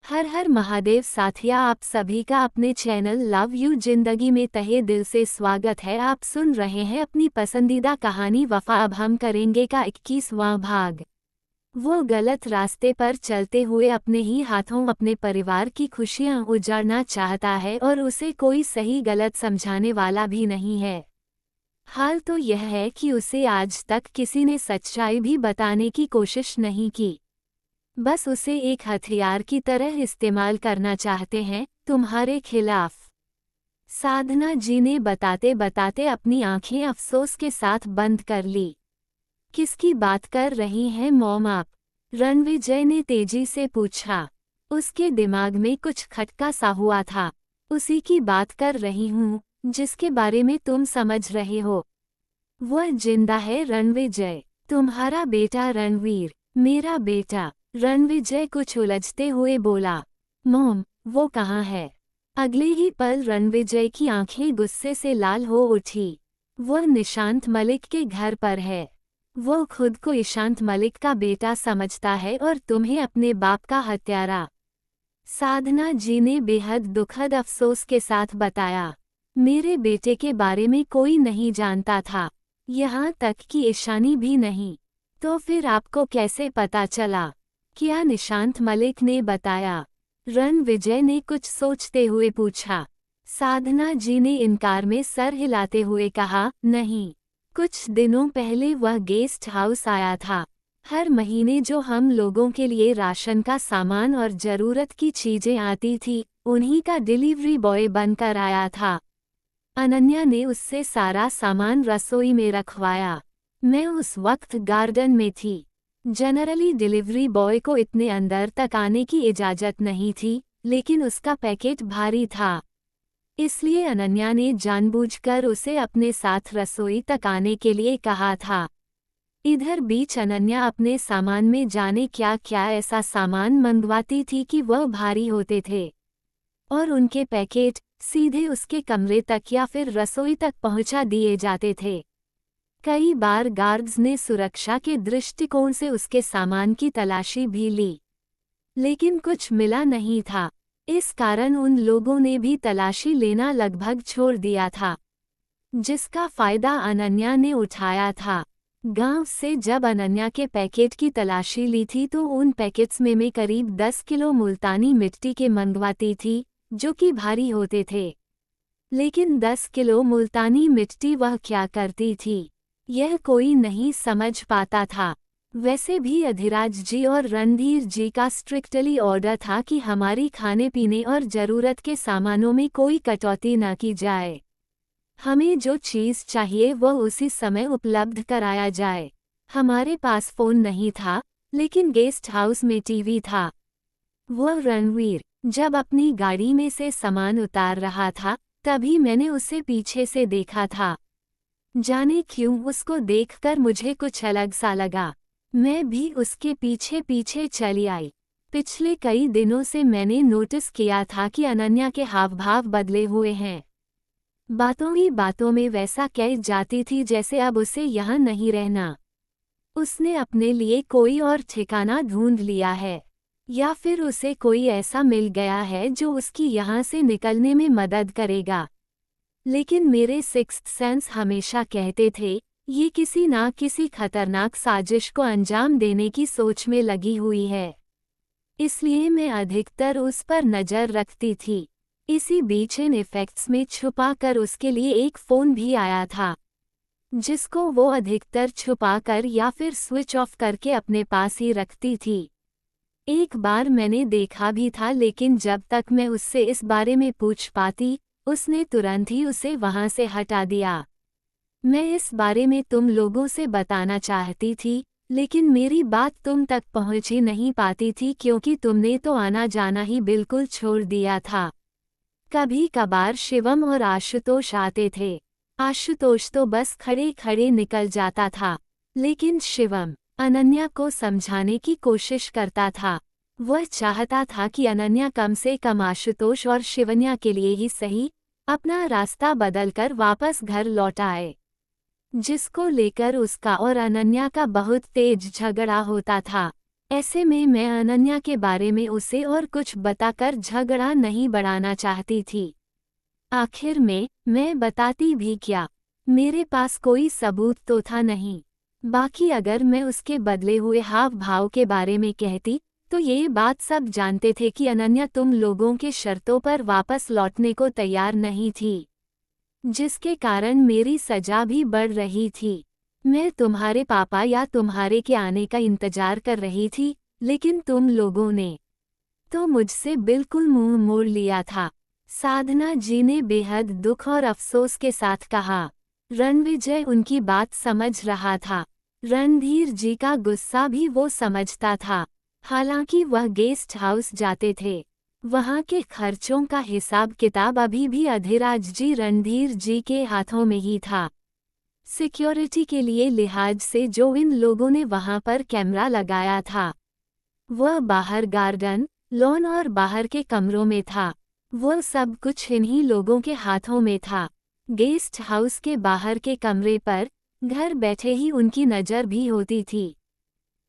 हर हर महादेव साथिया, आप सभी का अपने चैनल लव यू जिंदगी में तहे दिल से स्वागत है। आप सुन रहे हैं अपनी पसंदीदा कहानी वफा। अब हम करेंगे का 21वां भाग। वो गलत रास्ते पर चलते हुए अपने ही हाथों अपने परिवार की खुशियां उजाड़ना चाहता है और उसे कोई सही गलत समझाने वाला भी नहीं है। हाल तो यह है कि उसे आज तक किसी ने सच्चाई भी बताने की कोशिश नहीं की। बस उसे एक हथियार की तरह इस्तेमाल करना चाहते हैं, तुम्हारे खिलाफ। साधना जी ने बताते बताते अपनी आंखें अफसोस के साथ बंद कर ली। किसकी बात कर रही हैं मॉम आप? रणविजय ने तेजी से पूछा। उसके दिमाग में कुछ खटका सा हुआ था। उसी की बात कर रही हूँ, जिसके बारे में तुम समझ रहे हो। वह जिंदा है रणविजय, तुम्हारा बेटा रणवीर। मेरा बेटा? रणविजय कुछ उलझते हुए बोला। मॉम, वो कहाँ है? अगले ही पल रणविजय की आंखें गुस्से से लाल हो उठी। वह निशांत मलिक के घर पर है। वो खुद को ईशांत मलिक का बेटा समझता है और तुम्हें अपने बाप का हत्यारा। साधना जी ने बेहद दुखद अफसोस के साथ बताया। मेरे बेटे के बारे में कोई नहीं जानता था, यहाँ तक कि ईशानी भी नहीं। तो फिर आपको कैसे पता चला? क्या निशांत मलिक ने बताया? रणविजय ने कुछ सोचते हुए पूछा। साधना जी ने इनकार में सर हिलाते हुए कहा, नहीं। कुछ दिनों पहले वह गेस्ट हाउस आया था। हर महीने जो हम लोगों के लिए राशन का सामान और जरूरत की चीजें आती थी, उन्हीं का डिलीवरी बॉय बनकर आया था। अनन्या ने उससे सारा सामान रसोई में रखवाया। मैं उस वक्त गार्डन में थी। जनरली डिलीवरी बॉय को इतने अंदर तक आने की इजाज़त नहीं थी, लेकिन उसका पैकेट भारी था। इसलिए अनन्या ने जानबूझकर उसे अपने साथ रसोई तक आने के लिए कहा था। इधर बीच अनन्या अपने सामान में जाने क्या क्या ऐसा सामान मंगवाती थी कि वह भारी होते थे, और उनके पैकेट सीधे उसके कमरे तक या फिर रसोई तक पहुंचा दिए जाते थे। कई बार गार्ड्स ने सुरक्षा के दृष्टिकोण से उसके सामान की तलाशी भी ली, लेकिन कुछ मिला नहीं था। इस कारण उन लोगों ने भी तलाशी लेना लगभग छोड़ दिया था, जिसका फायदा अनन्या ने उठाया था। गांव से जब अनन्या के पैकेट की तलाशी ली थी तो उन पैकेट्स में मैं करीब 10 किलो मुल्तानी मिट्टी के मंगवाती थी, जो कि भारी होते थे। लेकिन 10 किलो मुल्तानी मिट्टी वह क्या करती थी, यह कोई नहीं समझ पाता था। वैसे भी अधिराज जी और रणधीर जी का स्ट्रिक्टली ऑर्डर था कि हमारी खाने पीने और ज़रूरत के सामानों में कोई कटौती न की जाए। हमें जो चीज़ चाहिए वह उसी समय उपलब्ध कराया जाए। हमारे पास फ़ोन नहीं था, लेकिन गेस्ट हाउस में टीवी था। वह रणवीर जब अपनी गाड़ी में से सामान उतार रहा था, तभी मैंने उसे पीछे से देखा था। जाने क्यों उसको देखकर मुझे कुछ अलग सा लगा। मैं भी उसके पीछे पीछे चली आई। पिछले कई दिनों से मैंने नोटिस किया था कि अनन्या के हाव भाव बदले हुए हैं। बातों ही बातों में वैसा कह जाती थी जैसे अब उसे यहाँ नहीं रहना। उसने अपने लिए कोई और ठिकाना ढूंढ लिया है, या फिर उसे कोई ऐसा मिल गया है जो उसकी यहाँ से निकलने में मदद करेगा। लेकिन मेरे सिक्स्थ सेंस हमेशा कहते थे, ये किसी ना किसी खतरनाक साजिश को अंजाम देने की सोच में लगी हुई है। इसलिए मैं अधिकतर उस पर नज़र रखती थी। इसी बीच इन इफ़ेक्ट्स में छुपा कर उसके लिए एक फ़ोन भी आया था, जिसको वो अधिकतर छुपा कर या फिर स्विच ऑफ करके अपने पास ही रखती थी। एक बार मैंने देखा भी था, लेकिन जब तक मैं उससे इस बारे में पूछ पाती, उसने तुरंत ही उसे वहां से हटा दिया। मैं इस बारे में तुम लोगों से बताना चाहती थी, लेकिन मेरी बात तुम तक पहुंच ही नहीं पाती थी क्योंकि तुमने तो आना जाना ही बिल्कुल छोड़ दिया था। कभी कभार शिवम और आशुतोष आते थे। आशुतोष तो बस खड़े खड़े निकल जाता था, लेकिन शिवम अनन्या को समझाने की कोशिश करता था। वह चाहता था कि अनन्या कम से कम आशुतोष और शिवन्या के लिए ही सही अपना रास्ता बदलकर वापस घर लौट आए, जिसको लेकर उसका और अनन्या का बहुत तेज झगड़ा होता था। ऐसे में मैं अनन्या के बारे में उसे और कुछ बताकर झगड़ा नहीं बढ़ाना चाहती थी। आखिर में मैं बताती भी क्या? मेरे पास कोई सबूत तो था नहीं। बाकी अगर मैं उसके बदले हुए हाव भाव के बारे में कहती तो ये बात सब जानते थे कि अनन्या तुम लोगों के शर्तों पर वापस लौटने को तैयार नहीं थी, जिसके कारण मेरी सजा भी बढ़ रही थी। मैं तुम्हारे पापा या तुम्हारे के आने का इंतजार कर रही थी, लेकिन तुम लोगों ने तो मुझसे बिल्कुल मुंह मोड़ लिया था। साधना जी ने बेहद दुख और अफसोस के साथ कहा। रणविजय उनकी बात समझ रहा था। रणधीर जी का गुस्सा भी वो समझता था। हालांकि वह गेस्ट हाउस जाते थे, वहां के खर्चों का हिसाब किताब अभी भी अधिराज जी रणधीर जी के हाथों में ही था। सिक्योरिटी के लिए लिहाज से जो इन लोगों ने वहां पर कैमरा लगाया था, वह बाहर गार्डन, लॉन और बाहर के कमरों में था। वह सब कुछ इन्हीं लोगों के हाथों में था। गेस्ट हाउस के बाहर के कमरे पर घर बैठे ही उनकी नज़र भी होती थी।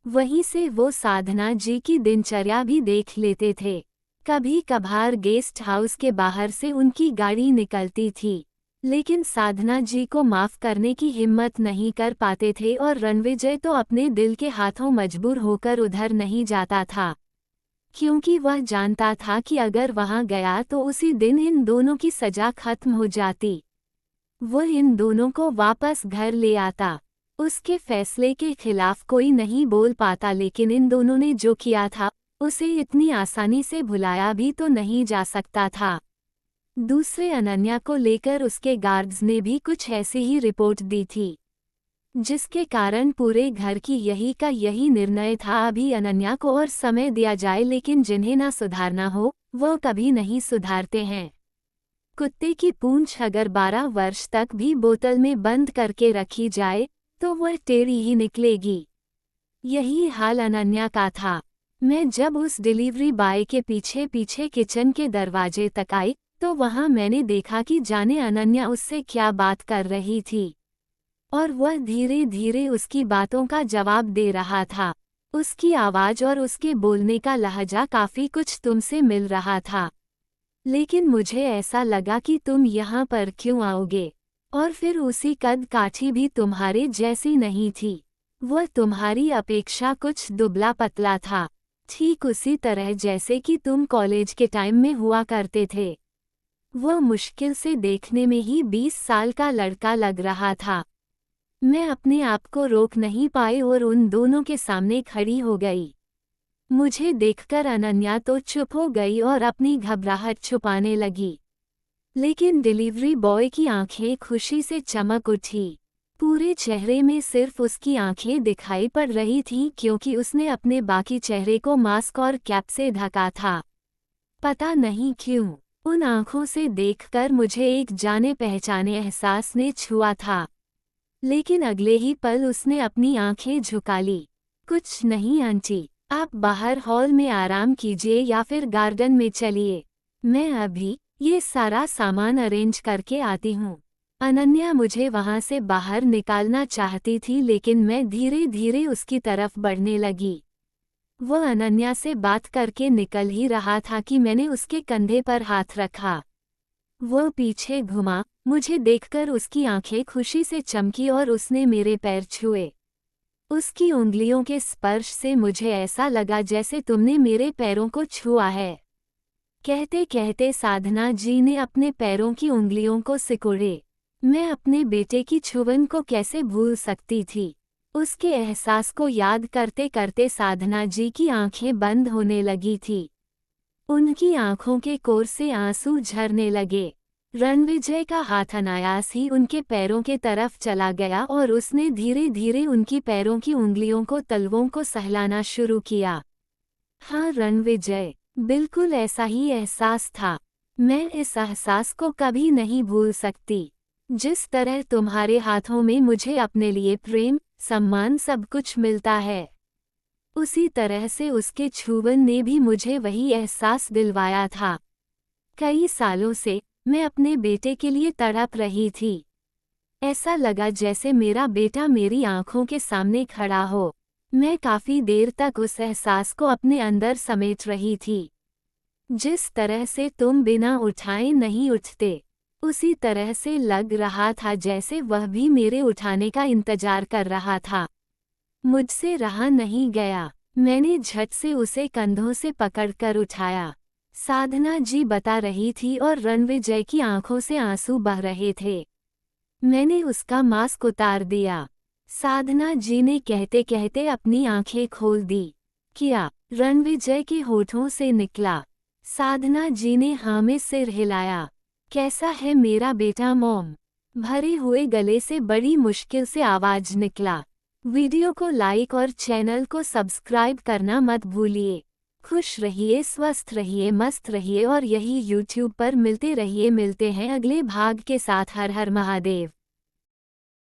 वहीं से वो साधना जी की दिनचर्या भी देख लेते थे। कभी कभार गेस्ट हाउस के बाहर से उनकी गाड़ी निकलती थी, लेकिन साधना जी को माफ करने की हिम्मत नहीं कर पाते थे और रणविजय तो अपने दिल के हाथों मजबूर होकर उधर नहीं जाता था, क्योंकि वह जानता था कि अगर वहां गया तो उसी दिन इन दोनों की सजा खत्म हो जाती। वह इन दोनों को वापस घर ले आता। उसके फैसले के खिलाफ कोई नहीं बोल पाता, लेकिन इन दोनों ने जो किया था उसे इतनी आसानी से भुलाया भी तो नहीं जा सकता था। दूसरे अनन्या को लेकर उसके गार्ड्स ने भी कुछ ऐसी ही रिपोर्ट दी थी, जिसके कारण पूरे घर की यही का यही निर्णय था, अभी अनन्या को और समय दिया जाए, लेकिन जिन्हें ना सुधारना हो वो कभी नहीं सुधारते हैं। कुत्ते की पूंछ अगर 12 वर्ष तक भी बोतल में बंद करके रखी जाए तो वह टेढ़ी ही निकलेगी। यही हाल अनन्या का था। मैं जब उस डिलीवरी बॉय के पीछे पीछे किचन के दरवाजे तक आई तो वहां मैंने देखा कि जाने अनन्या उससे क्या बात कर रही थी, और वह धीरे धीरे उसकी बातों का जवाब दे रहा था। उसकी आवाज़ और उसके बोलने का लहजा काफ़ी कुछ तुमसे मिल रहा था, लेकिन मुझे ऐसा लगा कि तुम यहाँ पर क्यों आओगे। और फिर उसी कद काठी भी तुम्हारे जैसी नहीं थी। वह तुम्हारी अपेक्षा कुछ दुबला पतला था, ठीक उसी तरह जैसे कि तुम कॉलेज के टाइम में हुआ करते थे। वह मुश्किल से देखने में ही 20 साल का लड़का लग रहा था। मैं अपने आप को रोक नहीं पाई और उन दोनों के सामने खड़ी हो गई। मुझे देखकर अनन्या तो चुप हो गई और अपनी घबराहट छुपाने लगी, लेकिन डिलीवरी बॉय की आंखें खुशी से चमक उठी। पूरे चेहरे में सिर्फ उसकी आंखें दिखाई पड़ रही थीं, क्योंकि उसने अपने बाकी चेहरे को मास्क और कैप से ढका था। पता नहीं क्यों उन आंखों से देखकर मुझे एक जाने पहचाने एहसास ने छुआ था, लेकिन अगले ही पल उसने अपनी आंखें झुका ली। कुछ नहीं आंटी, आप बाहर हॉल में आराम कीजिए या फिर गार्डन में चलिए, मैं अभी ये सारा सामान अरेंज करके आती हूँ। अनन्या मुझे वहाँ से बाहर निकालना चाहती थी, लेकिन मैं धीरे धीरे उसकी तरफ बढ़ने लगी। वह अनन्या से बात करके निकल ही रहा था कि मैंने उसके कंधे पर हाथ रखा। वह पीछे घुमा, मुझे देखकर उसकी आंखें खुशी से चमकी और उसने मेरे पैर छुए। उसकी उंगलियों के स्पर्श से मुझे ऐसा लगा जैसे तुमने मेरे पैरों को छुआ है। कहते कहते साधना जी ने अपने पैरों की उंगलियों को सिकोड़े। मैं अपने बेटे की छुवन को कैसे भूल सकती थी। उसके एहसास को याद करते करते साधना जी की आंखें बंद होने लगी थी। उनकी आंखों के कोर से आंसू झरने लगे। रणविजय का हाथ अनायास ही उनके पैरों के तरफ चला गया और उसने धीरे धीरे उनकी पैरों की उंगलियों को तलवों को सहलाना शुरू किया। हाँ रणविजय, बिल्कुल ऐसा ही एहसास था। मैं इस एहसास को कभी नहीं भूल सकती। जिस तरह तुम्हारे हाथों में मुझे अपने लिए प्रेम, सम्मान सब कुछ मिलता है, उसी तरह से उसके छुवन ने भी मुझे वही एहसास दिलवाया था। कई सालों से मैं अपने बेटे के लिए तड़प रही थी। ऐसा लगा जैसे मेरा बेटा मेरी आंखों के सामने खड़ा हो। मैं काफी देर तक उस एहसास को अपने अंदर समेट रही थी। जिस तरह से तुम बिना उठाए नहीं उठते, उसी तरह से लग रहा था जैसे वह भी मेरे उठाने का इंतजार कर रहा था। मुझसे रहा नहीं गया। मैंने झट से उसे कंधों से पकड़कर उठाया। साधना जी बता रही थी और रणविजय की आंखों से आंसू बह रहे थे। मैंने उसका मास्क उतार दिया। साधना जी ने कहते कहते अपनी आंखें खोल दी। क्या? रणविजय के होठों से निकला। साधना जी ने हाँ में सिर हिलाया। कैसा है मेरा बेटा मॉम? भरे हुए गले से बड़ी मुश्किल से आवाज निकला। वीडियो को लाइक और चैनल को सब्सक्राइब करना मत भूलिए। खुश रहिए, स्वस्थ रहिए, मस्त रहिए और यही YouTube पर मिलते रहिए। मिलते हैं अगले भाग के साथ। हर हर महादेव।